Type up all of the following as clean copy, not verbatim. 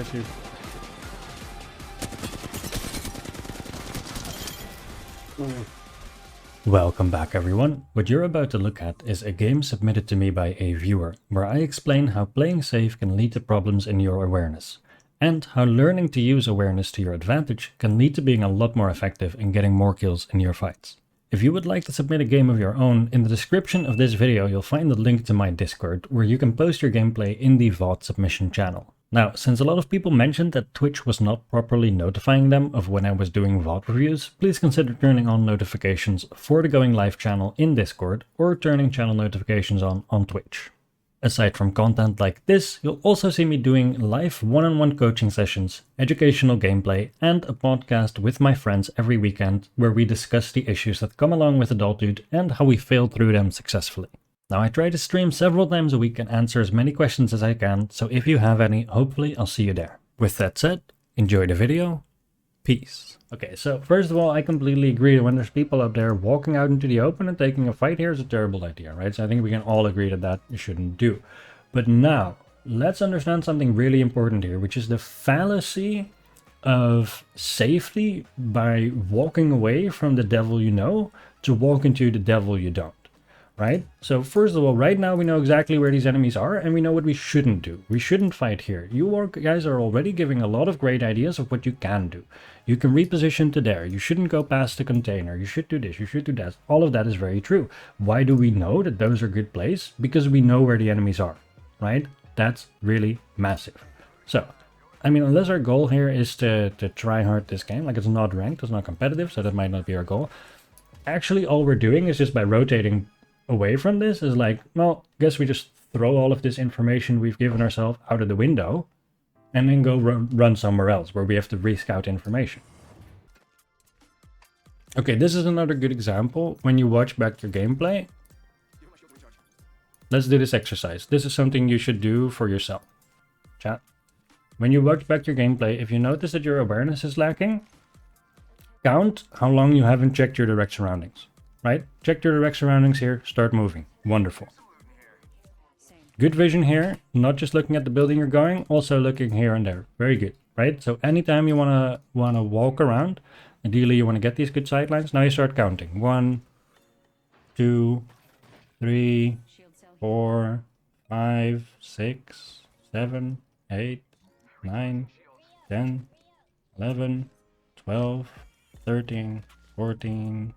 got you. Welcome back everyone. What you're about to look at is a game submitted to me by a viewer, where I explain how playing safe can lead to problems in your awareness, and how learning to use awareness to your advantage can lead to being a lot more effective in getting more kills in your fights. If you would like to submit a game of your own, in the description of this video you'll find a link to my Discord, where you can post your gameplay in the VOD submission channel. Now, since a lot of people mentioned that Twitch was not properly notifying them of when I was doing VOD reviews, please consider turning on notifications for the Going Live channel in Discord, or turning channel notifications on Twitch. Aside from content like this, you'll also see me doing live one-on-one coaching sessions, educational gameplay, and a podcast with my friends every weekend, where we discuss the issues that come along with adulthood and how we fail through them successfully. Now, I try to stream several times a week and answer as many questions as I can, so if you have any, hopefully I'll see you there. With that said, enjoy the video. Peace. Okay, so first of all, I completely agree that when there's people out there walking out into the open and taking a fight here is a terrible idea, right? So I think we can all agree that that you shouldn't do. But now, let's understand something really important here, which is the fallacy of safety by walking away from the devil you know to walk into the devil you don't. Right? So first of all, right now we know exactly where these enemies are, and we know what we shouldn't do. We shouldn't fight here. You guys are already giving a lot of great ideas of what you can do. You can reposition to there. You shouldn't go past the container. You should do this. You should do that. All of that is very true. Why do we know that those are good plays? Because we know where the enemies are, right? That's really massive. So, I mean, unless our goal here is to try hard this game, like it's not ranked, it's not competitive, so that might not be our goal. Actually, all we're doing is just by rotating away from this is like, well, guess we just throw all of this information we've given ourselves out of the window and then go run somewhere else where we have to rescout information. Okay, this is another good example. When you watch back your gameplay, let's do this exercise. This is something you should do for yourself. Chat. When you watch back your gameplay, if you notice that your awareness is lacking, count how long you haven't checked your direct surroundings. Right? Check your direct surroundings here, start moving. Wonderful. Good vision here, not just looking at the building you're going, also looking here and there. Very good, right? So anytime you wanna walk around, ideally you wanna get these good sight lines. Now you start counting. 1, 2, 3, 4, 5, 6, 7, 8, 9, 10, 11, 12, 13, 14,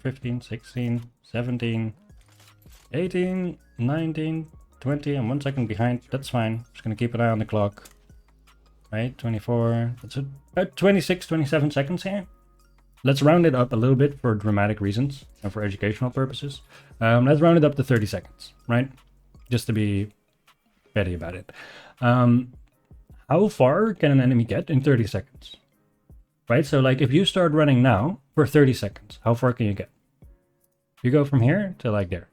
15, 16, 17, 18, 19, 20, I'm 1 second behind. That's fine. Just gonna keep an eye on the clock. Right, 24, that's about 26, 27 seconds here. Let's round it up a little bit for dramatic reasons and for educational purposes. Let's round it up to 30 seconds, right? Just to be petty about it. How far can an enemy get in 30 seconds? Right, so like if you start running now for 30 seconds, how far can you get? You go from here to like there.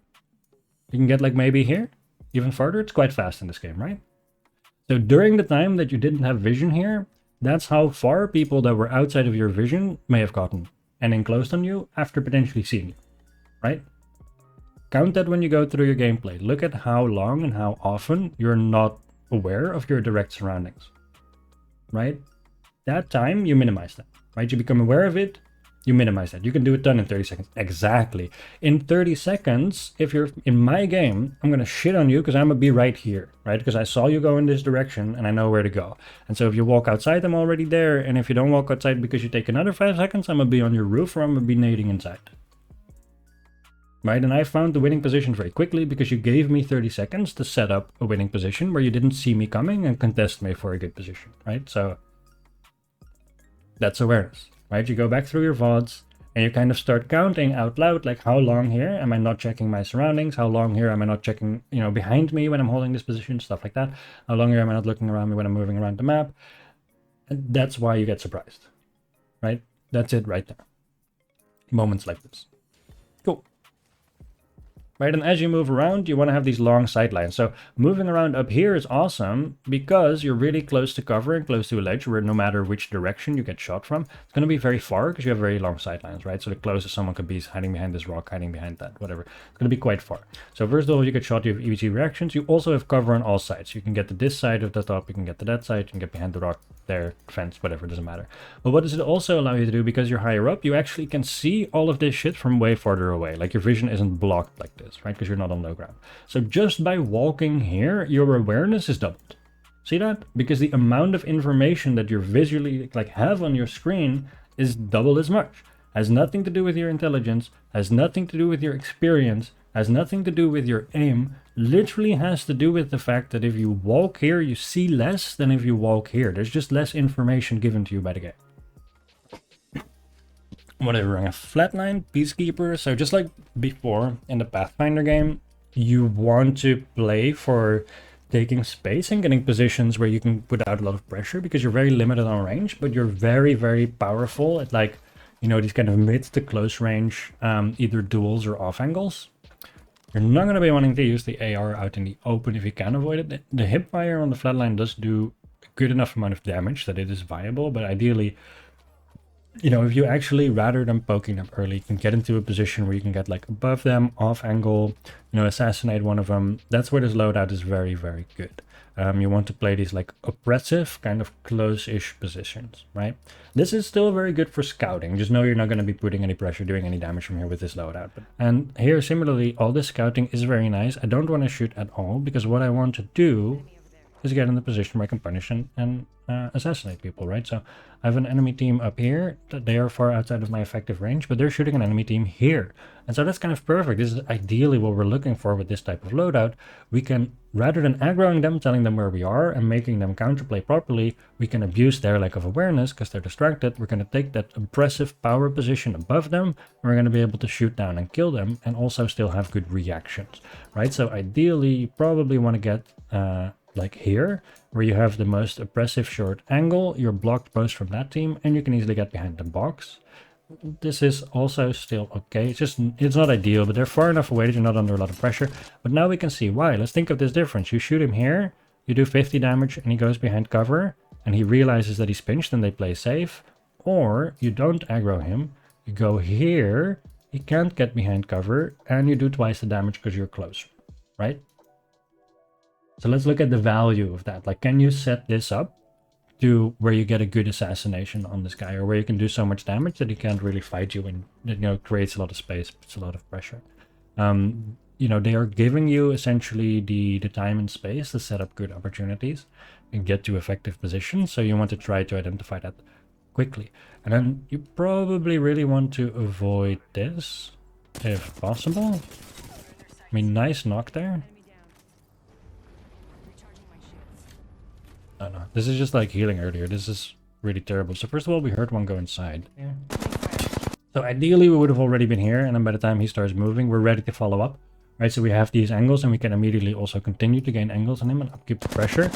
You can get like maybe here, even farther. It's quite fast in this game, right? So during the time that you didn't have vision here, that's how far people that were outside of your vision may have gotten and enclosed on you after potentially seeing you, right? Count that when you go through your gameplay. Look at how long and how often you're not aware of your direct surroundings, right? That time you minimize that, right? You become aware of it, you minimize that. You can do it done in 30 seconds. Exactly. In 30 seconds, if you're in my game, I'm going to shit on you because I'm going to be right here, right? Because I saw you go in this direction and I know where to go. And so if you walk outside, I'm already there. And if you don't walk outside because you take another 5 seconds, I'm going to be on your roof or I'm going to be nading inside. Right? And I found the winning position very quickly because you gave me 30 seconds to set up a winning position where you didn't see me coming and contest me for a good position, right? So that's awareness, right? You go back through your VODs and you kind of start counting out loud, like how long here am I not checking my surroundings? How long here am I not checking, behind me when I'm holding this position, stuff like that. How long here am I not looking around me when I'm moving around the map? And that's why you get surprised, right? That's it right there. Moments like this. Cool. right? And as you move around, you want to have these long sight lines. So moving around up here is awesome because you're really close to cover and close to a ledge where no matter which direction you get shot from, it's going to be very far because you have very long sight lines, right? So the closest someone could be is hiding behind this rock, hiding behind that, whatever. It's going to be quite far. So first of all, you get shot, you have EVT reactions. You also have cover on all sides. You can get to this side of the top, you can get to that side, you can get behind the rock, there, fence, whatever, doesn't matter. But what does it also allow you to do? Because you're higher up, you actually can see all of this shit from way farther away. Like your vision isn't blocked like this, right? Because you're not on low ground. So just by walking here, your awareness is doubled. See that? Because the amount of information that you visually have on your screen is double as much. Has nothing to do with your intelligence, has nothing to do with your experience, has nothing to do with your aim, literally has to do with the fact that if you walk here, you see less than if you walk here. There's just less information given to you by the game. Whatever, a flatline peacekeeper. So just like before in the Pathfinder game, you want to play for taking space and getting positions where you can put out a lot of pressure because you're very limited on range, but you're very, very powerful at these kind of mid to close range, either duels or off angles. You're not going to be wanting to use the AR out in the open if you can avoid it. The hip fire on the flatline does do a good enough amount of damage that it is viable, but ideally, if you actually, rather than poking them early, can get into a position where you can get above them, off angle, assassinate one of them, that's where this loadout is very, very good. You want to play these oppressive, kind of close-ish positions, right? This is still very good for scouting. Just know you're not going to be putting any pressure, doing any damage from here with this loadout. And here, similarly, all this scouting is very nice. I don't want to shoot at all, because what I want to do is get in the position where I can punish and assassinate people, right? So I have an enemy team up here. They are far outside of my effective range, but they're shooting an enemy team here. And so that's kind of perfect. This is ideally what we're looking for with this type of loadout. We can, rather than aggroing them, telling them where we are and making them counterplay properly, we can abuse their lack of awareness because they're distracted. We're going to take that impressive power position above them, and we're going to be able to shoot down and kill them and also still have good reactions, right? So ideally, you probably want to get here, where you have the most oppressive short angle. You're blocked both from that team, and you can easily get behind the box. This is also still okay. It's not ideal, but they're far enough away that you're not under a lot of pressure. But now we can see why. Let's think of this difference. You shoot him here, you do 50 damage, and he goes behind cover, and he realizes that he's pinched and they play safe. Or you don't aggro him, you go here, he can't get behind cover, and you do twice the damage because you're closer, right? So let's look at the value of that. Can you set this up to where you get a good assassination on this guy, or where you can do so much damage that he can't really fight you, and it creates a lot of space, puts a lot of pressure. They are giving you essentially the time and space to set up good opportunities and get to effective positions. So you want to try to identify that quickly. And then you probably really want to avoid this if possible. I mean, nice knock there. Oh no, this is just healing earlier. This is really terrible. So first of all, we heard one go inside. Yeah. So ideally we would have already been here, and then by the time he starts moving, we're ready to follow up. Right, so we have these angles, and we can immediately also continue to gain angles on him and upkeep the pressure.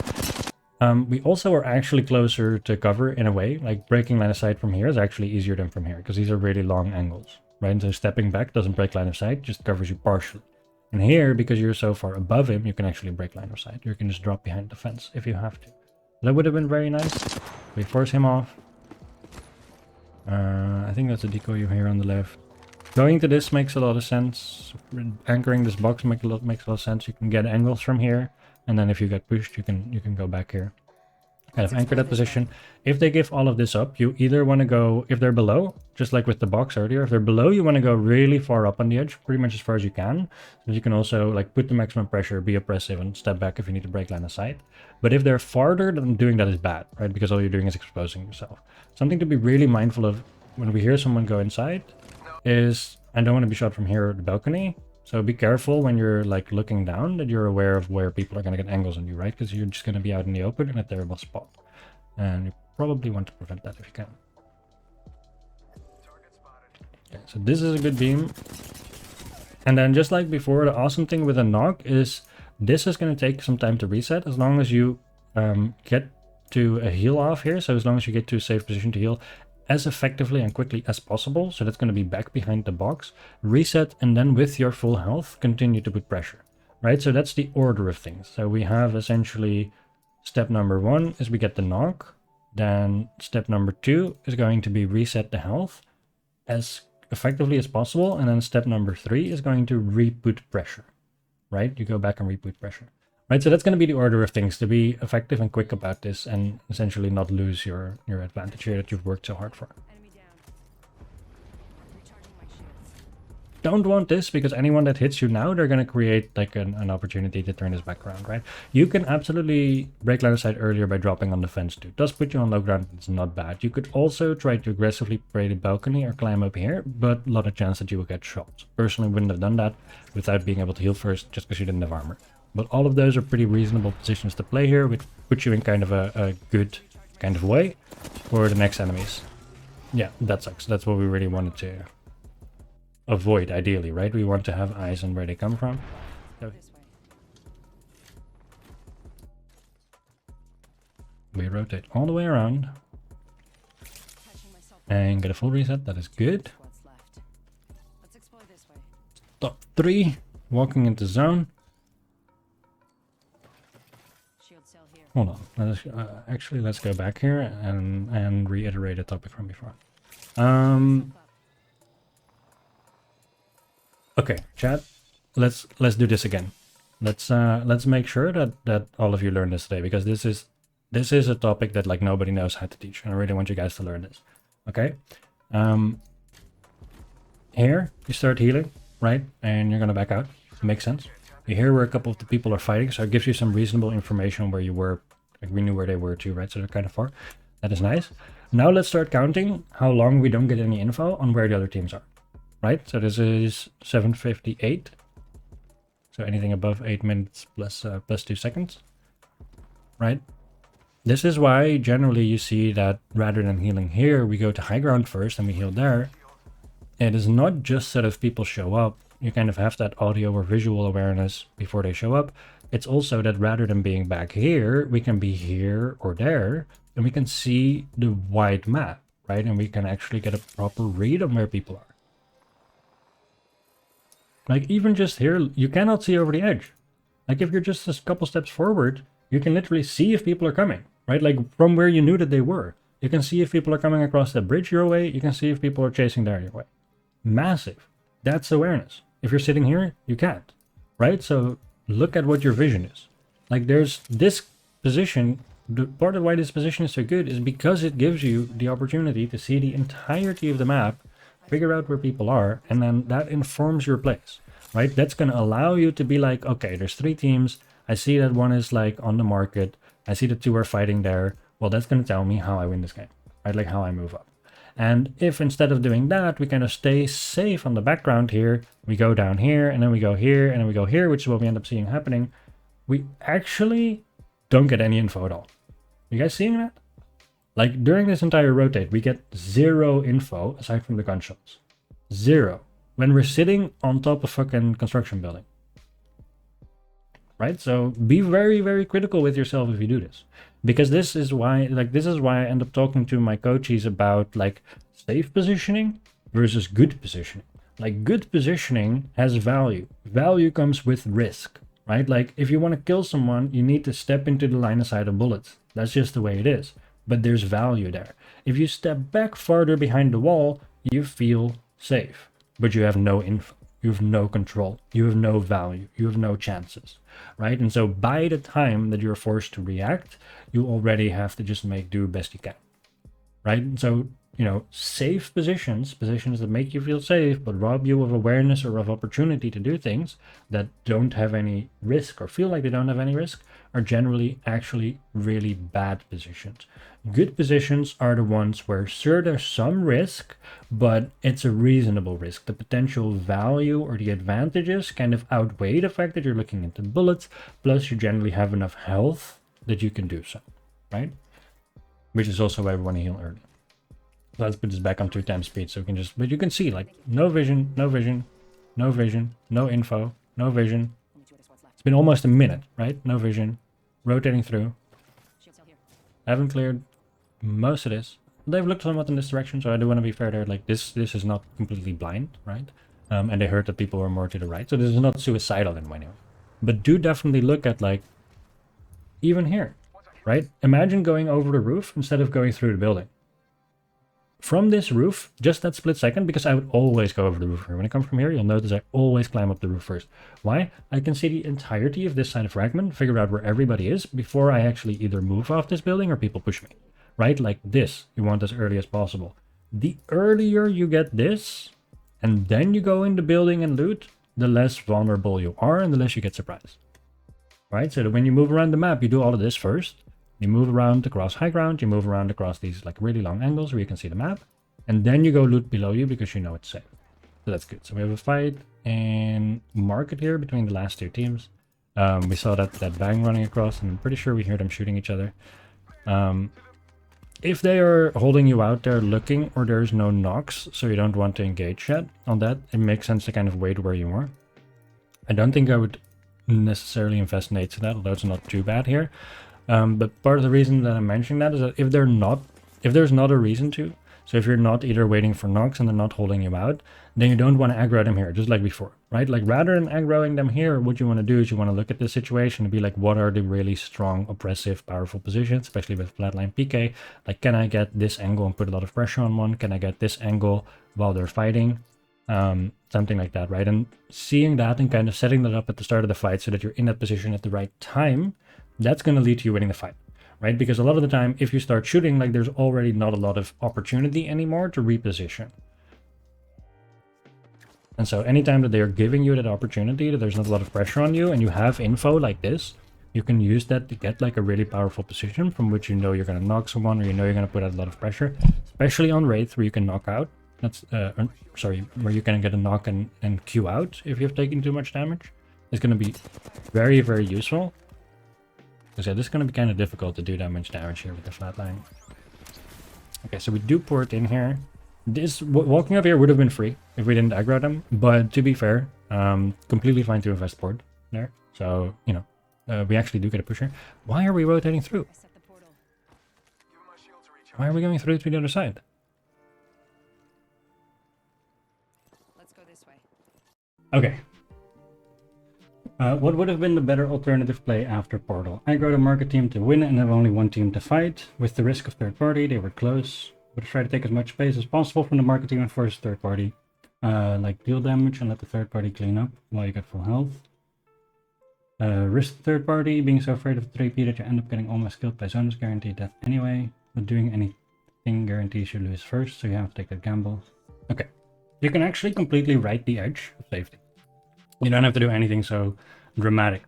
We also are actually closer to cover in a way. Breaking line of sight from here is actually easier than from here, because these are really long angles. Right, and so stepping back doesn't break line of sight, just covers you partially. And here, because you're so far above him, you can actually break line of sight. You can just drop behind the fence if you have to. That would have been very nice. We force him off. I think that's a decoy you hear on the left. Going to this makes a lot of sense. Anchoring this box makes a lot of sense. You can get angles from here, and then if you get pushed, you can go back here. Kind of anchor that position. If they give all of this up, you either want to go, if they're below, just like with the box earlier, if they're below, you want to go really far up on the edge, pretty much as far as you can. So you can also put the maximum pressure, be oppressive, and step back if you need to break line of sight. But if they're farther, then doing that is bad, right? Because all you're doing is exposing yourself. Something to be really mindful of when we hear someone go inside is, I don't want to be shot from here at the balcony. So be careful when you're looking down, that you're aware of where people are going to get angles on you, right? Because you're just going to be out in the open in a terrible spot. And you probably want to prevent that if you can. Okay, so this is a good beam. And then just like before, the awesome thing with a knock is this is going to take some time to reset, as long as you get to a heal off here. So as long as you get to a safe position to heal, as effectively and quickly as possible. So that's going to be back behind the box, reset, and then with your full health, continue to put pressure, right? So that's the order of things. So we have essentially step number 1 is we get the knock. Then step number 2 is going to be reset the health as effectively as possible. And then step number 3 is going to re-put pressure, right? You go back and re-put pressure. Right, so that's going to be the order of things, to be effective and quick about this and essentially not lose your advantage here that you've worked so hard for. Don't want this, because anyone that hits you now, they're going to create like an opportunity to turn this back around, right? You can absolutely break line of sight earlier by dropping on the fence too. It does put you on low ground, it's not bad. You could also try to aggressively spray the balcony or climb up here, but a lot of chance that you will get shot. Personally, wouldn't have done that without being able to heal first, just because you didn't have armor. But all of those are pretty reasonable positions to play here, which puts you in kind of a good kind of way for the next enemies. Yeah, that sucks. That's what we really wanted to avoid, ideally, right? We want to have eyes on where they come from. So we rotate all the way around and get a full reset. That is good. Top 3, walking into zone. Hold on, let's go back here and reiterate a topic from before. Okay, chat, let's do this again. Let's make sure that all of you learn this today, because this is a topic that like nobody knows how to teach, and I really want you guys to learn this. Okay, here you start healing, right, and you're gonna back out. Makes sense. You hear where a couple of the people are fighting, so it gives you some reasonable information on where you were. Like we knew where they were too, right? So they're kind of far. That is nice. Now let's start counting how long we don't get any info on where the other teams are, right? So this is 7:58. So anything above 8 minutes plus 2 seconds, right? This is why generally you see that rather than healing here, we go to high ground first and we heal there. It is not just so that if people show up, you kind of have that audio or visual awareness before they show up. It's also that rather than being back here, we can be here or there, and we can see the wide map, right? And we can actually get a proper read on where people are. Like even just here, you cannot see over the edge. Like if you're just a couple steps forward, you can literally see if people are coming, right? Like from where you knew that they were. You can see if people are coming across the bridge your way. You can see if people are chasing there your way. Massive. That's awareness. If you're sitting here, you can't, right? So look at what your vision is. Like there's this position, the part of why this position is so good is because it gives you the opportunity to see the entirety of the map, figure out where people are, and then that informs your plays, right? That's going to allow you to be like, okay, there's 3 teams. I see that one is like on the market. I see that 2 are fighting there. Well, that's going to tell me how I win this game, right? Like how I move up. And if instead of doing that, we kind of stay safe on the background here, we go down here, and then we go here, and then we go here, which is what we end up seeing happening, we actually don't get any info at all. You guys seeing that? Like during this entire rotate, we get 0 info aside from the gunshots. 0. When we're sitting on top of fucking construction building. Right? So be very, very critical with yourself if you do this. Because this is why I end up talking to my coaches about like safe positioning versus good positioning. Like good positioning has value. Value comes with risk, right? Like if you want to kill someone, you need to step into the line of sight of bullets. That's just the way it is. But there's value there. If you step back farther behind the wall, you feel safe, but you have no info. You have no control. You have no value. You have no chances, right? And so by the time that you're forced to react, you already have to just make do best you can, right? And so, you know, safe positions that make you feel safe, but rob you of awareness or of opportunity to do things that don't have any risk or feel like they don't have any risk, are generally actually really bad positions. Good positions are the ones where sure there's some risk, but it's a reasonable risk. The potential value or the advantages kind of outweigh the fact that you're looking into bullets, plus you generally have enough health that you can do so, right? Which is also why we want to heal early. So let's put this back on 2 times speed so we can just, but you can see like no vision, no vision, no vision, no info, no vision. It's been almost a minute, right? No vision, rotating through. I haven't cleared most of this. they've looked somewhat in this direction, so I do want to be fair there. Like this is not completely blind, right? And they heard that people were more to the right, so this is not suicidal in any way. But do definitely look at like even here, right? Imagine going over the roof instead of going through the building. From this roof, just that split second, because I would always go over the roof here. When I come from here, you'll notice I always climb up the roof first. Why? I can see the entirety of this side of fragment, figure out where everybody is before I actually either move off this building or people push me, right? Like this, you want as early as possible. The earlier you get this, and then you go in the building and loot, the less vulnerable you are and the less you get surprised, right? So that when you move around the map, you do all of this first. You move around across high ground, you move around across these like really long angles where you can see the map, and then you go loot below you because you know it's safe. So that's good. So we have a fight in market here between the last two teams. We saw that bang running across, and I'm pretty sure we hear them shooting each other. If they are holding you out there looking, or there's no knocks, so you don't want to engage yet on that, it makes sense to kind of wait where you are. I don't think I would necessarily invest nades in that, although it's not too bad here. But part of the reason that I'm mentioning that is that if there's not a reason to, so if you're not either waiting for knocks and they're not holding you out, then you don't want to aggro them here, just like before, right? Like rather than aggroing them here, what you want to do is you want to look at the situation and be like, what are the really strong, oppressive, powerful positions, especially with flatline PK? Like, can I get this angle and put a lot of pressure on one? Can I get this angle while they're fighting? Something like that, right? And seeing that and kind of setting that up at the start of the fight so that you're in that position at the right time, that's going to lead to you winning the fight, right? Because a lot of the time, if you start shooting, like there's already not a lot of opportunity anymore to reposition. And so anytime that they're giving you that opportunity, that there's not a lot of pressure on you and you have info like this, you can use that to get like a really powerful position from which you know you're going to knock someone, or you know you're going to put out a lot of pressure, especially on Wraith where you can knock out. That's, where you can get a knock and queue out if you've taken too much damage. It's going to be very, very useful. Because yeah, this is going to be kind of difficult to do that much damage here with the flatline. Okay, so we do port in here. This walking up here would have been free if we didn't aggro them, but to be fair, completely fine to invest port there. So, you know, we actually do get a push here. Why are we rotating through? Why are we going through to the other side? Let's go this way. Okay. What would have been the better alternative play after Portal? Aggro the market team to win and have only one team to fight. With the risk of third party, they were close. Would have tried to take as much space as possible from the market team and force third party. Like deal damage and let the third party clean up while you get full health. Risk third party, being so afraid of the 3P that you end up getting almost killed by zones, guaranteed death anyway. But doing anything guarantees you lose first, so you have to take that gamble. Okay. You can actually completely right the edge of safety. You don't have to do anything so dramatic.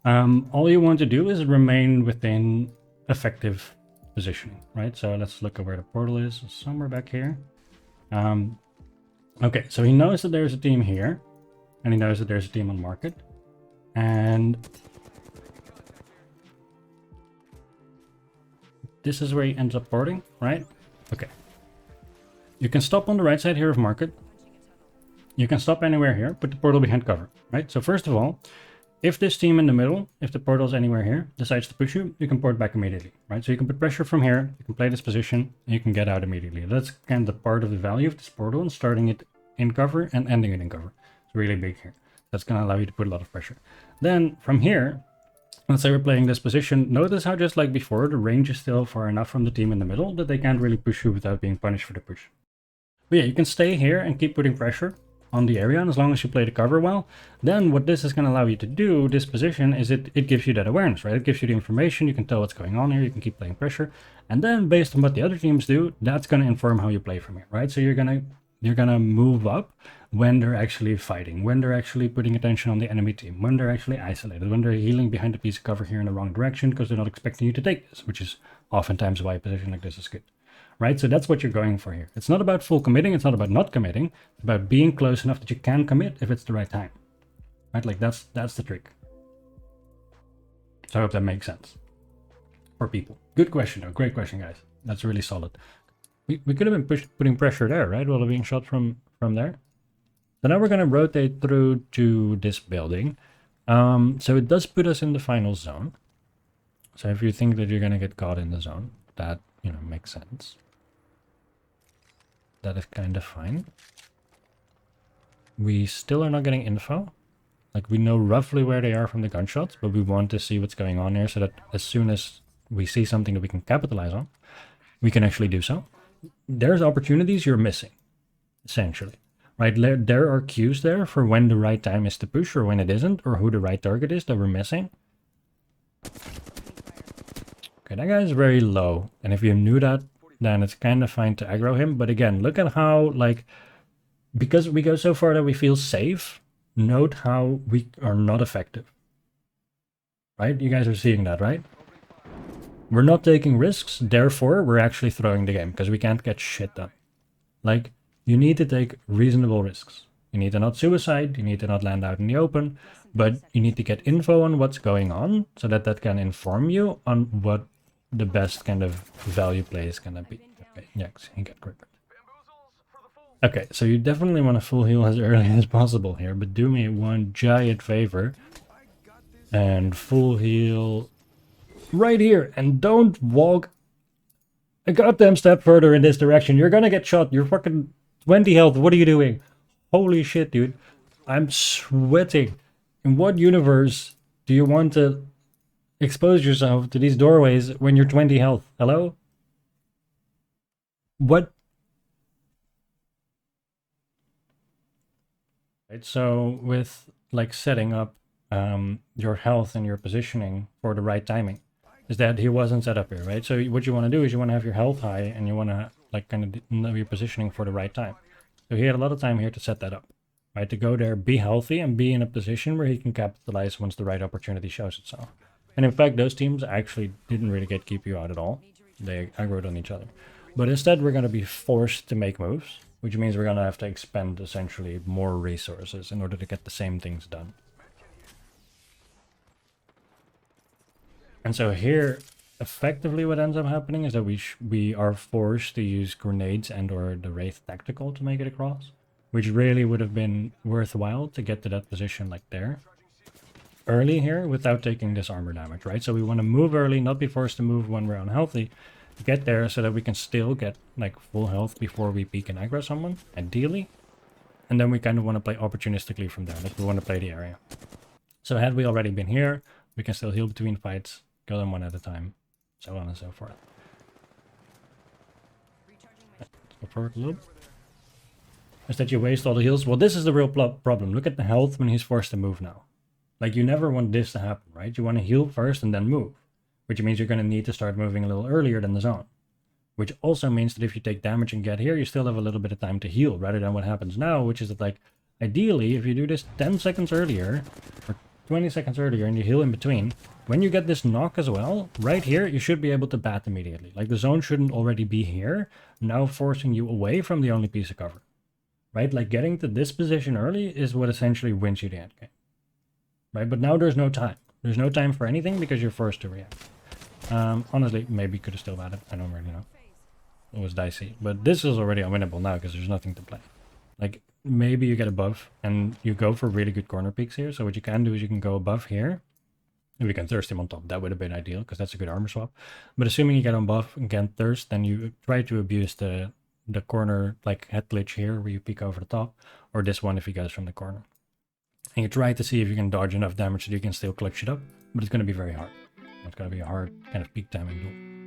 All you want to do is remain within effective positioning, right? So let's look at where the portal is, somewhere back here. Okay, so he knows that there's a team here, and he knows that there's a team on market, and this is where he ends up porting, right? Okay. You can stop on the right side here of market. You can stop anywhere here, put the portal behind cover, right? So first of all, if this team in the middle, if the portal's anywhere here, decides to push you, you can port back immediately, right? So you can put pressure from here, you can play this position, and you can get out immediately. That's kind of the part of the value of this portal, and starting it in cover and ending it in cover. It's really big here. That's going to allow you to put a lot of pressure. Then from here, let's say we're playing this position, notice how just like before, the range is still far enough from the team in the middle that they can't really push you without being punished for the push. But yeah, you can stay here and keep putting pressure on the area, and as long as you play the cover well, then what this is going to allow you to do, this position, is it gives you that awareness, right? It gives you the information, you can tell what's going on here, you can keep playing pressure, and then based on what the other teams do, that's going to inform how you play from here, right? So you're gonna move up when they're actually fighting, when they're actually putting attention on the enemy team, when they're actually isolated, when they're healing behind a piece of cover here in the wrong direction because they're not expecting you to take this, which is oftentimes why a position like this is good. Right, so that's what you're going for here. It's not about full committing, it's not about not committing, it's about being close enough that you can commit if it's the right time. Right, like that's the trick. So I hope that makes sense for people. Good question though, great question guys. That's really solid. We could have been putting pressure there, right, while being shot from there. So now we're gonna rotate through to this building. So it does put us in the final zone. So if you think that you're gonna get caught in the zone, that, you know, makes sense. That is kind of fine. We still are not getting info. Like, we know roughly where they are from the gunshots, but we want to see what's going on here so that as soon as we see something that we can capitalize on, we can actually do so. There's opportunities you're missing, essentially. Right, there are cues there for when the right time is to push or when it isn't, or who the right target is that we're missing. Okay, that guy is very low, and if you knew that, then it's kind of fine to aggro him. But again, look at how, like, because we go so far that we feel safe, note how we are not effective. Right, you guys are seeing that, right? We're not taking risks, therefore we're actually throwing the game, because we can't get shit done. Like, you need to take reasonable risks. You need to not suicide, you need to not land out in the open, but you need to get info on what's going on so that that can inform you on what the best kind of value play is gonna be. Okay, yeah, he got crippled. Okay, so you definitely want to full heal as early as possible here, but do me one giant favor and full heal right here, and don't walk a goddamn step further in this direction. You're gonna get shot. You're fucking 20 health. What are you doing? Holy shit, dude. I'm sweating. In what universe do you want to expose yourself to these doorways when you're 20 health? Hello? What? Right, so with like setting up your health and your positioning for the right timing, is that he wasn't set up here, right? So what you want to do is you want to have your health high and you want to like kind of know your positioning for the right time. So he had a lot of time here to set that up, right? To go there, be healthy, and be in a position where he can capitalize once the right opportunity shows itself. And in fact, those teams actually didn't really keep you out at all. They aggroed on each other. But instead, we're going to be forced to make moves, which means we're going to have to expend essentially more resources in order to get the same things done. And so here, effectively what ends up happening is that we are forced to use grenades and or the Wraith Tactical to make it across, which really would have been worthwhile to get to that position like there early here without taking this armor damage, right? So we want to move early, not be forced to move when we're unhealthy, get there so that we can still get like full health before we peek and aggro someone, ideally. And then we kind of want to play opportunistically from there, like we want to play the area. So had we already been here, we can still heal between fights, go them one at a time, so on and so forth. Let's go forward a little. Is that you waste all the heals? Well, this is the real problem. Look at the health when he's forced to move now. Like, you never want this to happen, right? You want to heal first and then move, which means you're going to need to start moving a little earlier than the zone. Which also means that if you take damage and get here, you still have a little bit of time to heal, rather than what happens now, which is that, like, ideally, if you do this 10 seconds earlier, or 20 seconds earlier, and you heal in between, when you get this knock as well, right here, you should be able to bat immediately. Like, the zone shouldn't already be here, now forcing you away from the only piece of cover. Right? Like, getting to this position early is what essentially wins you the endgame. Right? But now there's no time. There's no time for anything because you're forced to react. Honestly, maybe could have still batted. I don't really know. It was dicey. But this is already unwinnable now because there's nothing to play. Like, maybe you get above and you go for really good corner peaks here. So what you can do is you can go above here. And we can thirst him on top. That would have been ideal because that's a good armor swap. But assuming you get on buff and can thirst, then you try to abuse the corner, like head glitch here where you peek over the top. Or this one if he goes from the corner. And you try to see if you can dodge enough damage that you can still clutch it up. But it's going to be very hard. It's going to be a hard kind of peak timing duel.